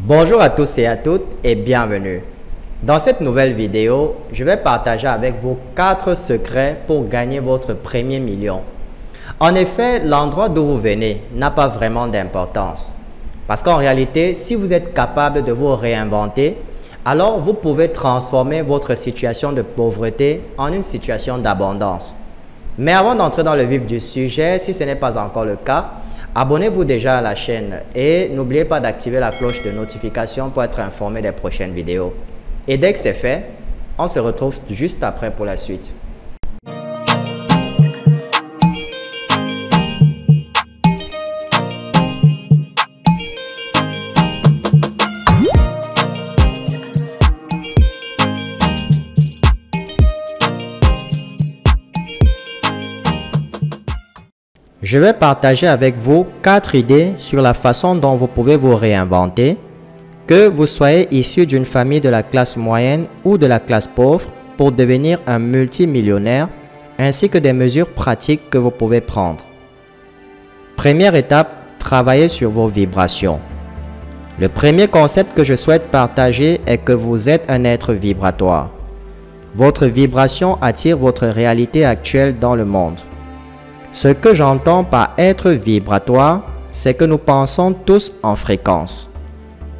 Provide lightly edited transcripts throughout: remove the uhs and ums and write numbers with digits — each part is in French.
Bonjour à tous et à toutes et bienvenue. Dans cette nouvelle vidéo, je vais partager avec vous 4 secrets pour gagner votre premier million. En effet, l'endroit d'où vous venez n'a pas vraiment d'importance. Parce qu'en réalité, si vous êtes capable de vous réinventer, alors vous pouvez transformer votre situation de pauvreté en une situation d'abondance. Mais avant d'entrer dans le vif du sujet, si ce n'est pas encore le cas, abonnez-vous déjà à la chaîne et n'oubliez pas d'activer la cloche de notification pour être informé des prochaines vidéos. Et dès que c'est fait, on se retrouve juste après pour la suite. Je vais partager avec vous 4 idées sur la façon dont vous pouvez vous réinventer, que vous soyez issu d'une famille de la classe moyenne ou de la classe pauvre pour devenir un multimillionnaire, ainsi que des mesures pratiques que vous pouvez prendre. Première étape, travaillez sur vos vibrations. Le premier concept que je souhaite partager est que vous êtes un être vibratoire. Votre vibration attire votre réalité actuelle dans le monde. Ce que j'entends par être vibratoire, c'est que nous pensons tous en fréquence.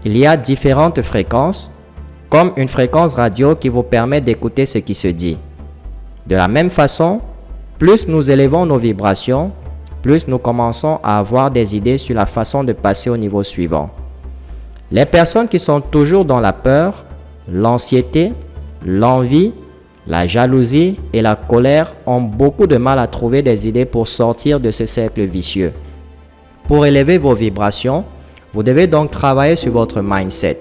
Il y a différentes fréquences, comme une fréquence radio qui vous permet d'écouter ce qui se dit. De la même façon, plus nous élevons nos vibrations, plus nous commençons à avoir des idées sur la façon de passer au niveau suivant. Les personnes qui sont toujours dans la peur, l'anxiété, l'envie, la jalousie et la colère ont beaucoup de mal à trouver des idées pour sortir de ce cercle vicieux. Pour élever vos vibrations, vous devez donc travailler sur votre mindset.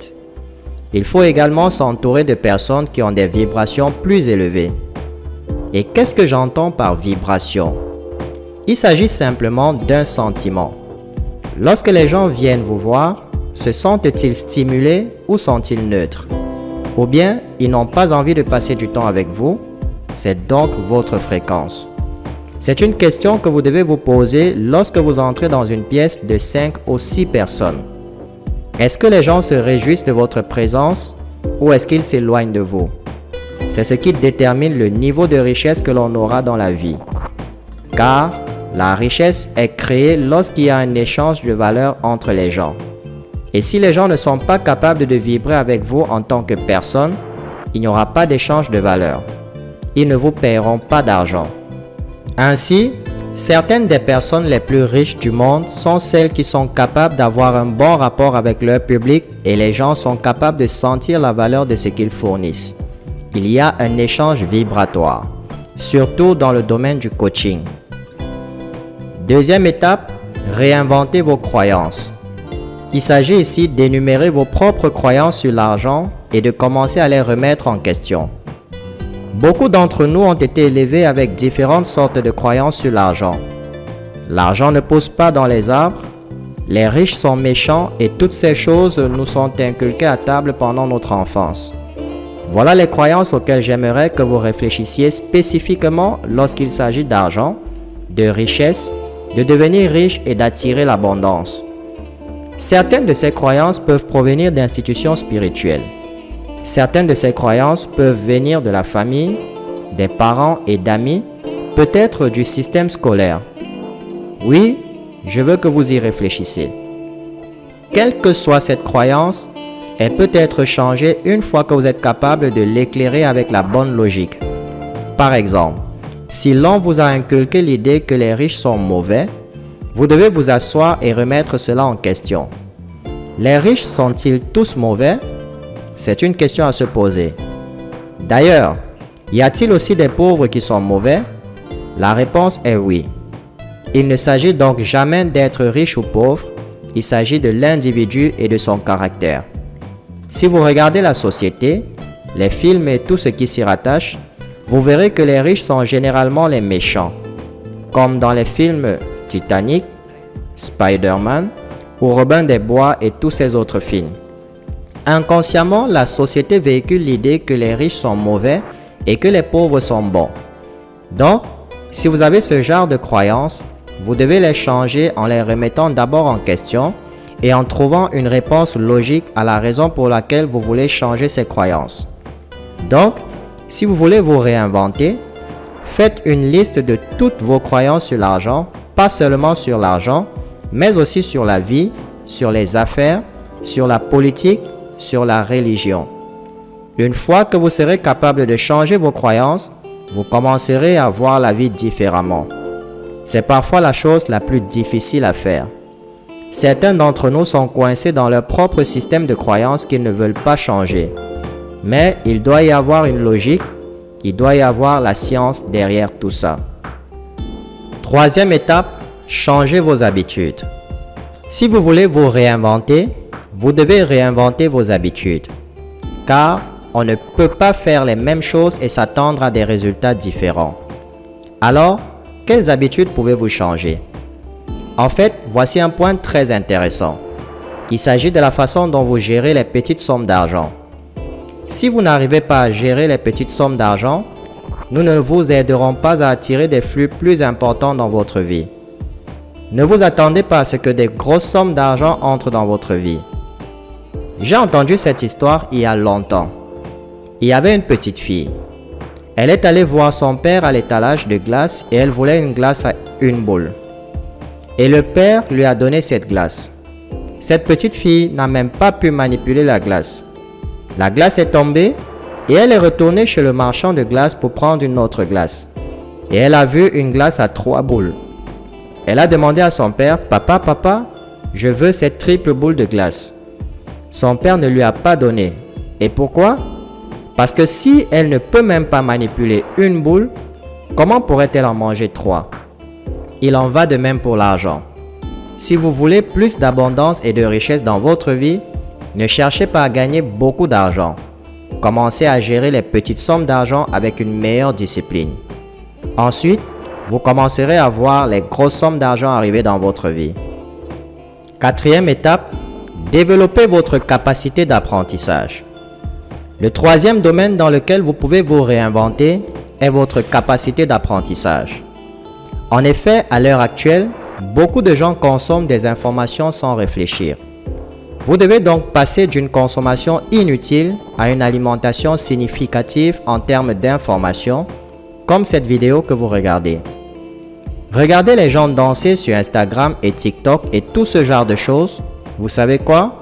Il faut également s'entourer de personnes qui ont des vibrations plus élevées. Et qu'est-ce que j'entends par vibration? Il s'agit simplement d'un sentiment. Lorsque les gens viennent vous voir, se sentent-ils stimulés ou sont-ils neutres? Ou bien, ils n'ont pas envie de passer du temps avec vous, c'est donc votre fréquence. C'est une question que vous devez vous poser lorsque vous entrez dans une pièce de 5 ou 6 personnes. Est-ce que les gens se réjouissent de votre présence ou est-ce qu'ils s'éloignent de vous? C'est ce qui détermine le niveau de richesse que l'on aura dans la vie. Car la richesse est créée lorsqu'il y a un échange de valeurs entre les gens. Et si les gens ne sont pas capables de vibrer avec vous en tant que personne, il n'y aura pas d'échange de valeur. Ils ne vous paieront pas d'argent. Ainsi, certaines des personnes les plus riches du monde sont celles qui sont capables d'avoir un bon rapport avec leur public et les gens sont capables de sentir la valeur de ce qu'ils fournissent. Il y a un échange vibratoire, surtout dans le domaine du coaching. Deuxième étape, réinventer vos croyances. Il s'agit ici d'énumérer vos propres croyances sur l'argent et de commencer à les remettre en question. Beaucoup d'entre nous ont été élevés avec différentes sortes de croyances sur l'argent. L'argent ne pousse pas dans les arbres, les riches sont méchants et toutes ces choses nous sont inculquées à table pendant notre enfance. Voilà les croyances auxquelles j'aimerais que vous réfléchissiez spécifiquement lorsqu'il s'agit d'argent, de richesse, de devenir riche et d'attirer l'abondance. Certaines de ces croyances peuvent provenir d'institutions spirituelles. Certaines de ces croyances peuvent venir de la famille, des parents et d'amis, peut-être du système scolaire. Oui, je veux que vous y réfléchissiez. Quelle que soit cette croyance, elle peut être changée une fois que vous êtes capable de l'éclairer avec la bonne logique. Par exemple, si l'on vous a inculqué l'idée que les riches sont mauvais, vous devez vous asseoir et remettre cela en question. Les riches sont-ils tous mauvais? C'est une question à se poser. D'ailleurs, y a-t-il aussi des pauvres qui sont mauvais? La réponse est oui. Il ne s'agit donc jamais d'être riche ou pauvre, il s'agit de l'individu et de son caractère. Si vous regardez la société, les films et tout ce qui s'y rattache, vous verrez que les riches sont généralement les méchants, comme dans les films Titanic, Spider-Man ou Robin des Bois et tous ces autres films. Inconsciemment, la société véhicule l'idée que les riches sont mauvais et que les pauvres sont bons. Donc, si vous avez ce genre de croyances, vous devez les changer en les remettant d'abord en question et en trouvant une réponse logique à la raison pour laquelle vous voulez changer ces croyances. Donc, si vous voulez vous réinventer, faites une liste de toutes vos croyances sur l'argent, pas seulement sur l'argent, mais aussi sur la vie, sur les affaires, sur la politique, sur la religion. Une fois que vous serez capable de changer vos croyances, vous commencerez à voir la vie différemment. C'est parfois la chose la plus difficile à faire. Certains d'entre nous sont coincés dans leur propre système de croyances qu'ils ne veulent pas changer. Mais il doit y avoir une logique, il doit y avoir la science derrière tout ça. Troisième étape, changez vos habitudes. Si vous voulez vous réinventer, vous devez réinventer vos habitudes. Car on ne peut pas faire les mêmes choses et s'attendre à des résultats différents. Alors, quelles habitudes pouvez-vous changer? En fait, voici un point très intéressant. Il s'agit de la façon dont vous gérez les petites sommes d'argent. Si vous n'arrivez pas à gérer les petites sommes d'argent, nous ne vous aiderons pas à attirer des flux plus importants dans votre vie. Ne vous attendez pas à ce que des grosses sommes d'argent entrent dans votre vie. J'ai entendu cette histoire il y a longtemps. Il y avait une petite fille. Elle est allée voir son père à l'étalage de glace et elle voulait une glace à une boule. Et le père lui a donné cette glace. Cette petite fille n'a même pas pu manipuler la glace. La glace est tombée et elle est retournée chez le marchand de glace pour prendre une autre glace. Et elle a vu une glace à 3 boules. Elle a demandé à son père, « Papa, je veux cette triple boule de glace. » Son père ne lui a pas donné. Et pourquoi? Parce que si elle ne peut même pas manipuler une boule, comment pourrait-elle en manger 3? Il en va de même pour l'argent. Si vous voulez plus d'abondance et de richesse dans votre vie, ne cherchez pas à gagner beaucoup d'argent. Commencez à gérer les petites sommes d'argent avec une meilleure discipline. Ensuite, vous commencerez à voir les grosses sommes d'argent arriver dans votre vie. Quatrième étape, développez votre capacité d'apprentissage. Le troisième domaine dans lequel vous pouvez vous réinventer est votre capacité d'apprentissage. En effet, à l'heure actuelle, beaucoup de gens consomment des informations sans réfléchir. Vous devez donc passer d'une consommation inutile à une alimentation significative en termes d'informations, comme cette vidéo que vous regardez. Regardez les gens danser sur Instagram et TikTok et tout ce genre de choses. Vous savez quoi?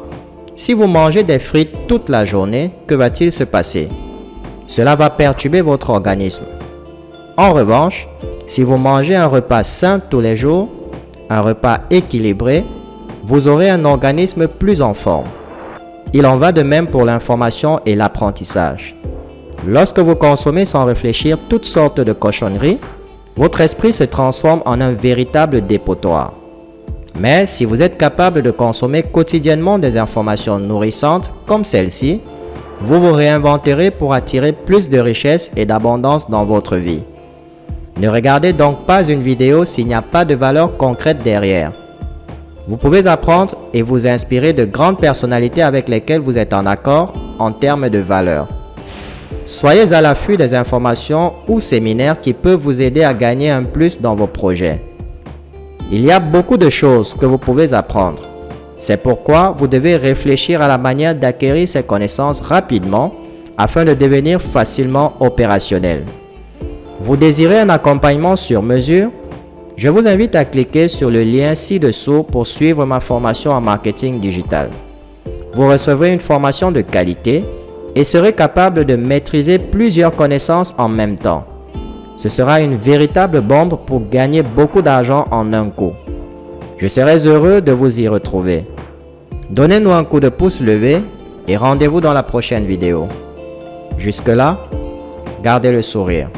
Si vous mangez des frites toute la journée, que va-t-il se passer? Cela va perturber votre organisme. En revanche, si vous mangez un repas sain tous les jours, un repas équilibré, vous aurez un organisme plus en forme. Il en va de même pour l'information et l'apprentissage. Lorsque vous consommez sans réfléchir toutes sortes de cochonneries, votre esprit se transforme en un véritable dépotoir. Mais si vous êtes capable de consommer quotidiennement des informations nourrissantes comme celle-ci, vous vous réinventerez pour attirer plus de richesse et d'abondance dans votre vie. Ne regardez donc pas une vidéo s'il n'y a pas de valeur concrète derrière. Vous pouvez apprendre et vous inspirer de grandes personnalités avec lesquelles vous êtes en accord en termes de valeur. Soyez à l'affût des informations ou séminaires qui peuvent vous aider à gagner un plus dans vos projets. Il y a beaucoup de choses que vous pouvez apprendre. C'est pourquoi vous devez réfléchir à la manière d'acquérir ces connaissances rapidement afin de devenir facilement opérationnel. Vous désirez un accompagnement sur mesure? Je vous invite à cliquer sur le lien ci-dessous pour suivre ma formation en marketing digital. Vous recevrez une formation de qualité et serez capable de maîtriser plusieurs connaissances en même temps. Ce sera une véritable bombe pour gagner beaucoup d'argent en un coup. Je serai heureux de vous y retrouver. Donnez-nous un coup de pouce levé et rendez-vous dans la prochaine vidéo. Jusque-là, gardez le sourire.